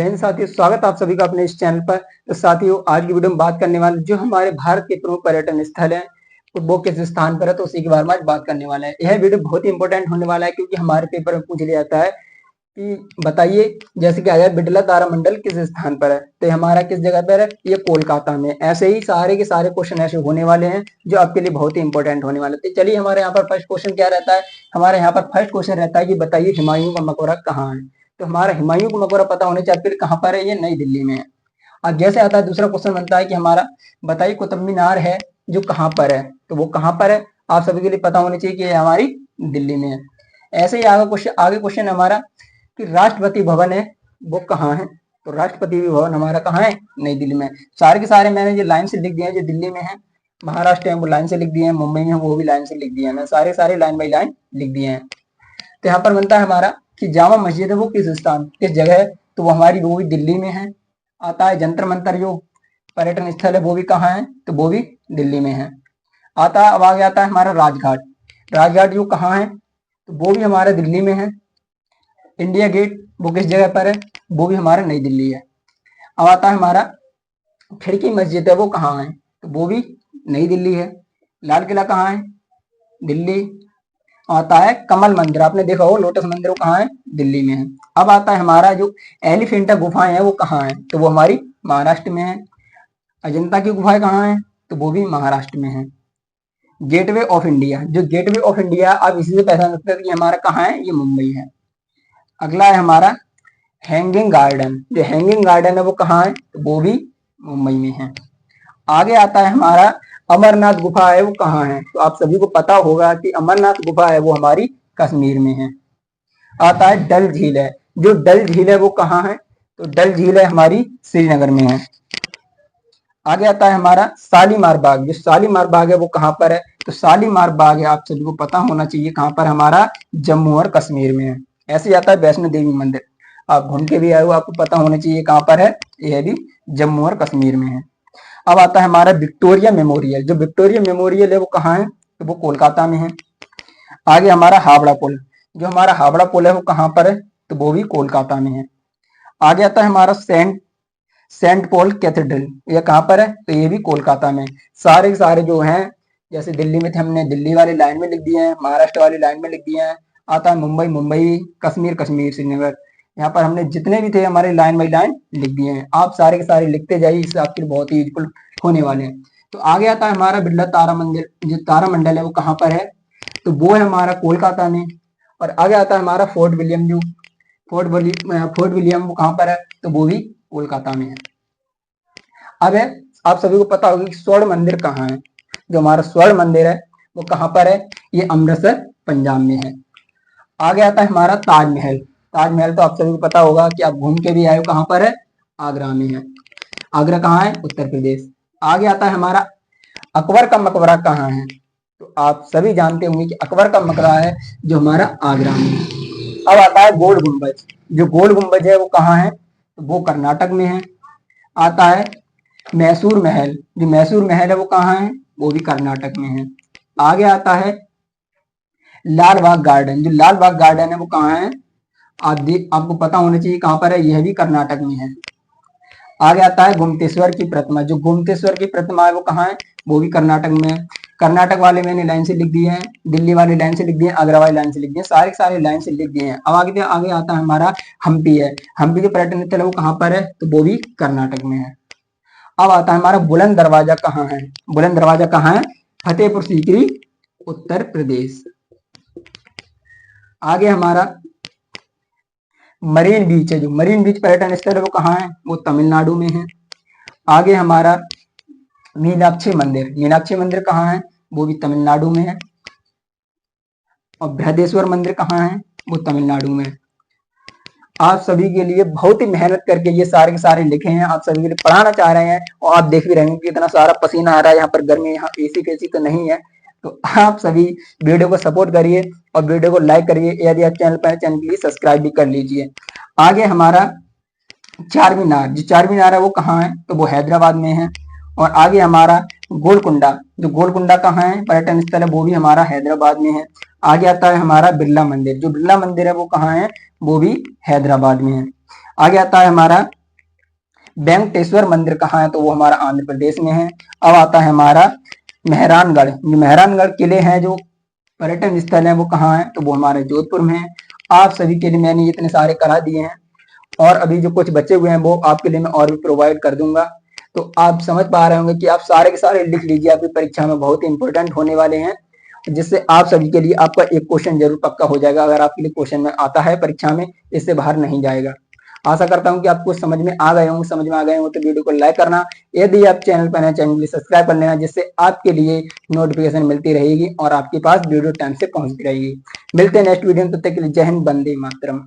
जय हिंद साथियों, स्वागत आप सभी का अपने इस चैनल पर। तो साथियों, आज की वीडियो में बात करने वाले जो हमारे भारत के प्रमुख पर्यटन स्थल हैं वो किस स्थान पर है, तो उसी के बारे में आज बात करने वाला है। यह वीडियो बहुत ही इंपॉर्टेंट होने वाला है क्योंकि हमारे पेपर में पूछ लिया जाता है कि बताइए, जैसे कि आया बिड़ला तारामंडल किस स्थान पर है, तो ये हमारा किस जगह पर है, ये कोलकाता में। ऐसे ही सारे के सारे क्वेश्चन ऐसे होने वाले हैं जो आपके लिए बहुत ही इंपॉर्टेंट होने वाले। तो चलिए, हमारे यहाँ पर फर्स्ट क्वेश्चन क्या रहता है, हमारे यहाँ पर फर्स्ट क्वेश्चन रहता है कि बताइए हुमायूं का मकबरा कहाँ है। तो हमारा हुमायूं का मकबरा पता होने चाहिए आपके लिए कहाँ पर है, ये नई दिल्ली में है। अब जैसे आता है दूसरा क्वेश्चन बनता है कि हमारा बताइए कुतुब मीनार है जो कहाँ पर है, तो वो कहाँ पर है, आप सभी के लिए पता होनी चाहिए कि ये हमारी दिल्ली में है। ऐसे ही आगे क्वेश्चन हमारा कि राष्ट्रपति भवन है वो कहाँ है, तो राष्ट्रपति भवन हमारा कहाँ है, नई दिल्ली में। सारे के सारे मैंने जो लाइन से लिख दिए हैं, जो दिल्ली में है, महाराष्ट्र है वो लाइन से लिख दिए हैं, मुंबई में वो भी लाइन से लिख दिए हैं, सारे लाइन बाई लाइन लिख दिए हैं। तो यहाँ पर बनता है हमारा कि जामा मस्जिद है वो किस जगह है, तो वो हमारी वो भी दिल्ली में है। आता है जंतर मंतर जो पर्यटन स्थल है वो भी कहाँ है, तो वो भी दिल्ली में है। आता है अब आगे आता है हमारा राजघाट जो कहाँ है, तो वो भी हमारा दिल्ली में है। इंडिया गेट वो किस जगह पर है, वो भी हमारा नई दिल्ली है। अब आता है हमारा खिड़की मस्जिद है वो कहाँ है, तो वो भी नई दिल्ली है। लाल किला कहाँ है, दिल्ली। आता है कमल मंदिर, आपने देखा हो लोटस मंदिर, वो कहाँ है, दिल्ली में है। अब आता है हमारा जो एलिफेंटा गुफाएं है वो कहाँ है, तो वो हमारी महाराष्ट्र में है। अजंता की गुफाएं कहाँ है, तो वो भी महाराष्ट्र में है। गेटवे ऑफ इंडिया, जो गेटवे ऑफ इंडिया आप इसी से पहचान सकते हैं कि हमारा कहाँ है, ये मुंबई है। अगला है हमारा हैंगिंग गार्डन, जो हैंगिंग गार्डन है वो कहाँ है, तो वो भी मुंबई में है। आगे आता है हमारा अमरनाथ गुफा है वो कहाँ है, तो आप सभी को पता होगा कि अमरनाथ गुफा है वो हमारी कश्मीर में है। आता है डल झील है, जो डल झील है वो कहाँ है, तो डल झील है हमारी श्रीनगर में है। आगे आता है हमारा शालीमार बाग, जो शालीमार बाग है वो कहाँ पर है, तो शालीमार बाग है आप सभी को पता होना चाहिए कहाँ पर, हमारा जम्मू और कश्मीर में है। ऐसे आता है वैष्णो देवी मंदिर, आप घूम के भी आए हो, आपको पता होना चाहिए कहाँ पर है, यह भी जम्मू और कश्मीर में है। अब आता है हमारा विक्टोरिया मेमोरियल, जो विक्टोरिया मेमोरियल है वो कहाँ है, तो वो कोलकाता में है। आगे हमारा हावड़ा पुल, जो हमारा हावड़ा पुल है वो कहाँ पर है, तो वो भी कोलकाता में है। आगे आता है हमारा सेंट पॉल कैथेड्रल, ये कहाँ पर है, तो ये भी कोलकाता में। सारे सारे जो हैं, जैसे दिल्ली में थे हमने दिल्ली वाली लाइन में लिख दिए हैं, महाराष्ट्र वाली लाइन में लिख दिए हैं। आता है मुंबई, कश्मीर श्रीनगर, यहाँ पर हमने जितने भी थे हमारे लाइन बाई लाइन लिख दिए हैं। आप सारे के सारे लिखते जाइए, इससे आपके लिए बहुत ही यूजफुल होने वाले हैं। तो आगे आता है हमारा बिड़ला तारामंडल, जो तारामंडल है वो कहाँ पर है, तो वो है हमारा कोलकाता में। और आगे आता है हमारा फोर्ट विलियम वो कहाँ पर है, तो वो भी कोलकाता में है। अब है आप सभी को पता होगा कि स्वर्ण मंदिर कहाँ है, जो हमारा स्वर्ण मंदिर है वो कहाँ पर है, ये अमृतसर पंजाब में है। आगे आता है हमारा ताजमहल तो आप सभी को पता होगा कि आप घूम के भी आए हो, कहाँ पर है, आगरा में है। आगरा कहाँ है, उत्तर प्रदेश। आगे आता है हमारा अकबर का मकबरा कहाँ है, तो आप सभी जानते होंगे कि अकबर का मकबरा है जो हमारा आगरा में है। अब आता है गोल गुंबज, जो गोल गुंबज है वो कहाँ है, तो वो कर्नाटक में है। आता है मैसूर महल, जो मैसूर महल है वो कहाँ है, वो भी कर्नाटक में है। आगे आता है लाल बाग गार्डन, जो लाल बाग गार्डन है वो कहाँ है, आपको पता होना चाहिए कहाँ पर है, यह भी कर्नाटक में है। आगे आता है गोमतेश्वर की प्रतिमा, जो गोमतेश्वर की प्रतिमा है वो कहाँ है, वो भी कर्नाटक में है। कर्नाटक वाले मैंने लाइन से लिख दिए हैं, दिल्ली वाली लाइन से लिख दिए, आगरा वाली लाइन से लिख दिए, सारे लाइन से लिख दिए हैं। अब आगे आता है हमारा हम्पी है, हम्पी जो पर्यटन स्थल है वो कहाँ पर है, तो वो भी कर्नाटक में है। अब आता है हमारा बुलंद दरवाजा कहाँ है, बुलंद दरवाजा कहाँ है, फतेहपुर सीकरी, उत्तर प्रदेश। आगे हमारा मरीन बीच है, जो मरीन बीच पर्यटन स्थल है वो कहाँ है, वो तमिलनाडु में है। आगे हमारा मीनाक्षी मंदिर कहाँ है, वो भी तमिलनाडु में है। और बृहदेश्वर मंदिर कहाँ है, वो तमिलनाडु में है। आप सभी के लिए बहुत ही मेहनत करके ये सारे के सारे लिखे हैं, आप सभी के लिए पढ़ाना चाह रहे हैं, और आप देख भी रहे हैं कि इतना सारा पसीना आ रहा है, यहाँ पर गर्मी, यहाँ एसी तो नहीं है। तो आप सभी वीडियो को सपोर्ट करिए और वीडियो को लाइक करिए, यदि आप चैनल पर चैनल के लिए सब्सक्राइब भी कर लीजिए। आगे हमारा चारमीनार, जो चारमीनार है वो कहाँ है, तो वो हैदराबाद में है। और आगे हमारा गोलकुंडा, जो गोलकुंडा कहाँ है, पर्यटन स्थल है, वो भी हमारा हैदराबाद में है। आगे आता है हमारा बिरला मंदिर, जो बिरला मंदिर है वो कहाँ है, वो भी हैदराबाद में है। आगे आता है हमारा वेंकटेश्वर मंदिर कहाँ है, तो वो हमारा आंध्र प्रदेश में है। अब आता है हमारा मेहरानगढ़। मेहरानगढ़ किले हैं जो पर्यटन स्थल है वो कहाँ है, तो वो हमारे जोधपुर में है। आप सभी के लिए मैंने इतने सारे करा दिए हैं और अभी जो कुछ बचे हुए हैं वो आपके लिए मैं और भी प्रोवाइड कर दूंगा। तो आप समझ पा रहे होंगे कि आप सारे के सारे लिख लीजिए, आपकी परीक्षा में बहुत इंपॉर्टेंट होने वाले हैं, जिससे आप सभी के लिए आपका एक क्वेश्चन जरूर पक्का हो जाएगा। अगर आपके लिए क्वेश्चन में आता है परीक्षा में, इससे बाहर नहीं जाएगा। आशा करता हूं कि आपको समझ में आ गए होंगे। समझ में आ गए हो तो वीडियो को लाइक करना, यदि आप चैनल पर नए चैनल को सब्सक्राइब कर लेना, जिससे आपके लिए नोटिफिकेशन मिलती रहेगी और आपके पास वीडियो टाइम से पहुंचती रहेगी। मिलते हैं नेक्स्ट वीडियो में, तब तक के लिए जय हिंद, वंदे मातरम।